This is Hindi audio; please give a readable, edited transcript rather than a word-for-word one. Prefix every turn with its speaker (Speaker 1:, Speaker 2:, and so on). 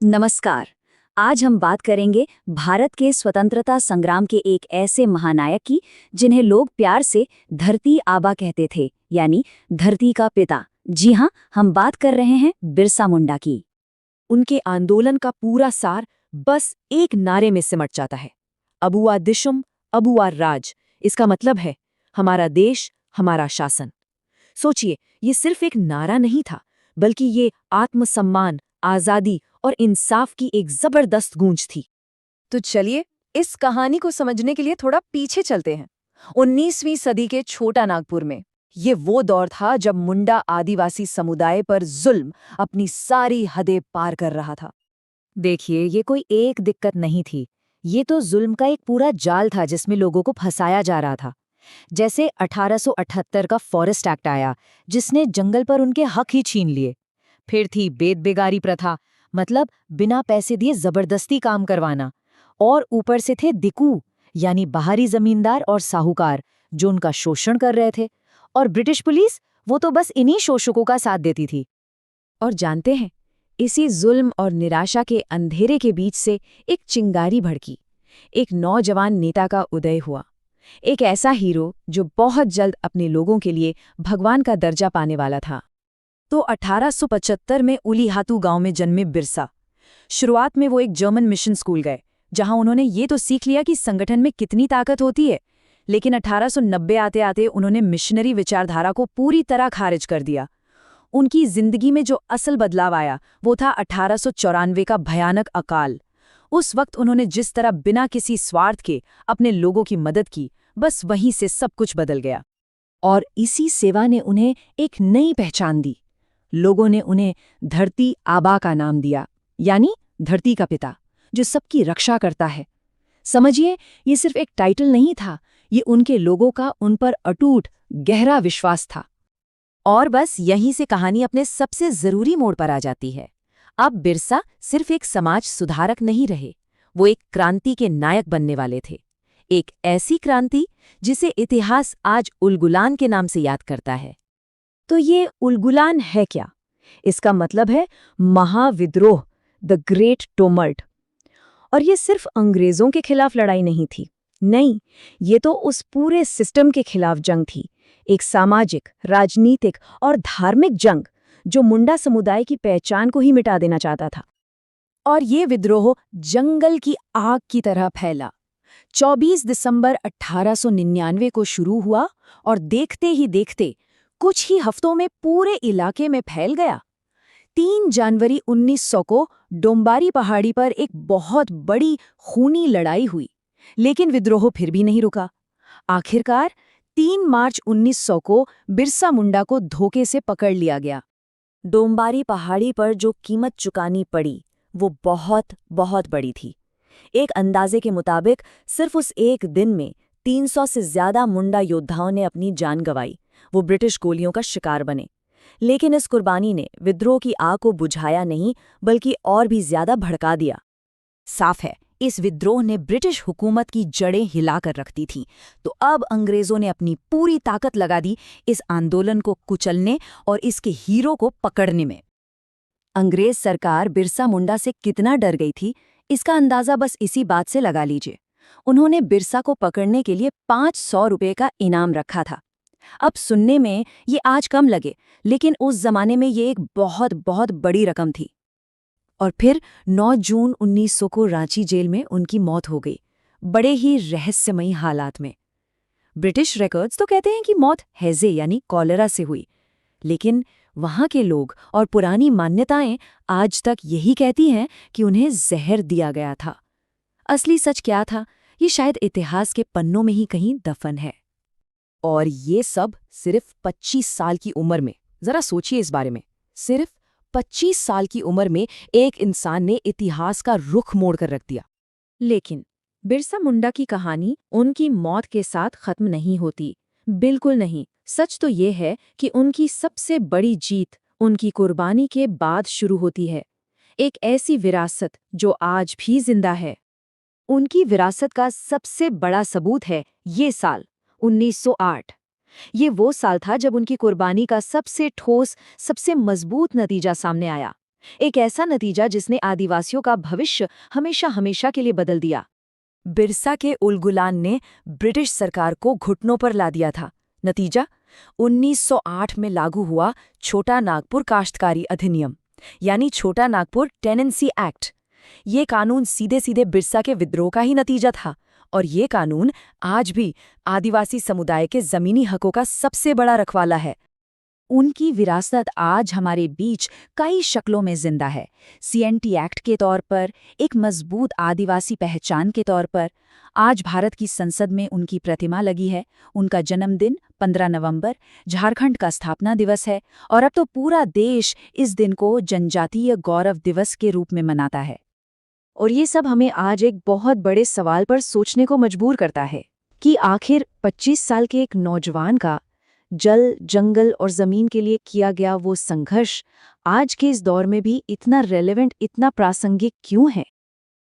Speaker 1: नमस्कार। आज हम बात करेंगे भारत के स्वतंत्रता संग्राम के एक ऐसे महानायक की जिन्हें लोग प्यार से धरती आबा कहते थे, यानी धरती का पिता। जी हाँ, हम बात कर रहे हैं बिरसा मुंडा की।
Speaker 2: उनके आंदोलन का पूरा सार बस एक नारे में सिमट जाता है, अबुआ दिशुम अबुआ राज। इसका मतलब है हमारा देश, हमारा शासन। सोचिए, ये सिर्फ एक नारा नहीं था, बल्कि ये आत्मसम्मान, आजादी और इंसाफ की एक जबरदस्त गूंज थी। तो चलिए, इस कहानी को समझने के लिए थोड़ा पीछे चलते हैं। 19वीं सदी के छोटा नागपुर में ये वो दौर था जब मुंडा आदिवासी समुदाय पर जुल्म अपनी सारी हदें पार कर रहा था। देखिए, ये कोई एक दिक्कत नहीं थी, ये तो जुल्म का एक पूरा जाल था जिसमें लोगों को फंसाया जा रहा था। जैसे 1878 का फॉरेस्ट एक्ट आया, जिसने जंगल पर उनके हक ही छीन लिए। फिर थी बेदबेगारी प्रथा, मतलब बिना पैसे दिए जबरदस्ती काम करवाना। और ऊपर से थे दिकू, यानी बाहरी जमींदार और साहूकार, जो उनका शोषण कर रहे थे। और ब्रिटिश पुलिस, वो तो बस इन्हीं शोषकों का साथ देती थी। और जानते हैं, इसी जुल्म और निराशा के अंधेरे के बीच से एक चिंगारी भड़की। एक नौजवान नेता का उदय हुआ, एक ऐसा हीरो जो बहुत जल्द अपने लोगों के लिए भगवान का दर्जा पाने वाला था। तो 1875 में उलीहातू गांव में जन्मे बिरसा। शुरुआत में वो एक जर्मन मिशन स्कूल गए, जहां उन्होंने ये तो सीख लिया कि संगठन में कितनी ताकत होती है। लेकिन 1890 आते आते उन्होंने मिशनरी विचारधारा को पूरी तरह खारिज कर दिया। उनकी जिंदगी में जो असल बदलाव आया, वो था 1894 का भयानक अकाल। उस वक्त उन्होंने जिस तरह बिना किसी स्वार्थ के अपने लोगों की मदद की, बस वहीं से सब कुछ बदल गया। और इसी सेवा ने उन्हें एक नई पहचान दी। लोगों ने उन्हें धरती आबा का नाम दिया, यानी धरती का पिता, जो सबकी रक्षा करता है। समझिए, ये सिर्फ एक टाइटल नहीं था, ये उनके लोगों का उन पर अटूट गहरा विश्वास था। और बस यहीं से कहानी अपने सबसे जरूरी मोड़ पर आ जाती है। अब बिरसा सिर्फ एक समाज सुधारक नहीं रहे, वो एक क्रांति के नायक बनने वाले थे। एक ऐसी क्रांति जिसे इतिहास आज उलगुलान के नाम से याद करता है। तो ये उलगुलान है क्या? इसका मतलब है महाविद्रोह, द ग्रेट टोमल्ट। और ये सिर्फ अंग्रेजों के खिलाफ लड़ाई नहीं थी। नहीं, ये तो उस पूरे सिस्टम के खिलाफ जंग थी। एक सामाजिक, राजनीतिक और धार्मिक जंग जो मुंडा समुदाय की पहचान को ही मिटा देना चाहता था। और ये विद्रोह जंगल की आग की तरह फैला। 24 दिसंबर 1899 को शुरू हुआ और देखते ही देखते कुछ ही हफ्तों में पूरे इलाके में फैल गया। 3 जनवरी 1900 को डोम्बारी पहाड़ी पर एक बहुत बड़ी खूनी लड़ाई हुई, लेकिन विद्रोह फिर भी नहीं रुका। आखिरकार 3 मार्च 1900 को बिरसा मुंडा को धोखे से पकड़ लिया गया। डोम्बारी पहाड़ी पर जो कीमत चुकानी पड़ी, वो बहुत बहुत बड़ी थी। एक अंदाजे के मुताबिक सिर्फ उस एक दिन में 300 से ज्यादा मुंडा योद्धाओं ने अपनी जान गंवाई। वो ब्रिटिश गोलियों का शिकार बने। लेकिन इस कुर्बानी ने विद्रोह की आग को बुझाया नहीं, बल्कि और भी ज्यादा भड़का दिया। साफ है, इस विद्रोह ने ब्रिटिश हुकूमत की जड़ें हिलाकर रख दी थीं। तो अब अंग्रेजों ने अपनी पूरी ताकत लगा दी इस आंदोलन को कुचलने और इसके हीरो को पकड़ने में। अंग्रेज सरकार बिरसा मुंडा से कितना डर गई थी, इसका अंदाजा बस इसी बात से लगा लीजिए। उन्होंने बिरसा को पकड़ने के लिए 500 रुपये का इनाम रखा था। अब सुनने में ये आज कम लगे, लेकिन उस जमाने में ये एक बहुत बहुत बड़ी रकम थी। और फिर 9 जून 1900 को रांची जेल में उनकी मौत हो गई, बड़े ही रहस्यमयी हालात में। ब्रिटिश रिकॉर्ड्स तो कहते हैं कि मौत हैजे यानी कॉलेरा से हुई, लेकिन वहाँ के लोग और पुरानी मान्यताएं आज तक यही कहती हैं कि उन्हें जहर दिया गया था। असली सच क्या था, ये शायद इतिहास के पन्नों में ही कहीं दफन है। और ये सब सिर्फ 25 साल की उम्र में। जरा सोचिए इस बारे में। सिर्फ 25 साल की उम्र में एक इंसान ने इतिहास का रुख मोड़कर रख दिया। लेकिन बिरसा मुंडा की कहानी उनकी मौत के साथ खत्म नहीं होती, बिल्कुल नहीं। सच तो ये है कि उनकी सबसे बड़ी जीत उनकी कुर्बानी के बाद शुरू होती है। एक ऐसी विरासत जो आज भी जिंदा है। उनकी विरासत का सबसे बड़ा सबूत है ये साल 1908। ये वो साल था जब उनकी कुर्बानी का सबसे ठोस, सबसे मजबूत नतीजा सामने आया। एक ऐसा नतीजा जिसने आदिवासियों का भविष्य हमेशा हमेशा के लिए बदल दिया। बिरसा के उलगुलान ने ब्रिटिश सरकार को घुटनों पर ला दिया था। नतीजा 1908 में लागू हुआ छोटा नागपुर काश्तकारी अधिनियम, यानी छोटा नागपुर टेनेंसी एक्ट। ये कानून सीधे सीधे बिरसा के विद्रोह का ही नतीजा था, और ये कानून आज भी आदिवासी समुदाय के जमीनी हकों का सबसे बड़ा रखवाला है।
Speaker 1: उनकी विरासत आज हमारे बीच कई शक्लों में जिंदा है। सीएनटी एक्ट के तौर पर, एक मजबूत आदिवासी पहचान के तौर पर। आज भारत की संसद में उनकी प्रतिमा लगी है। उनका जन्मदिन 15 नवंबर झारखंड का स्थापना दिवस है, और अब तो पूरा देश इस दिन को जनजातीय गौरव दिवस के रूप में मनाता है।
Speaker 2: और ये सब हमें आज एक बहुत बड़े सवाल पर सोचने को मजबूर करता है कि आखिर 25 साल के एक नौजवान का जल, जंगल और जमीन के लिए किया गया वो संघर्ष आज के इस दौर में भी इतना रेलेवेंट, इतना प्रासंगिक क्यों है।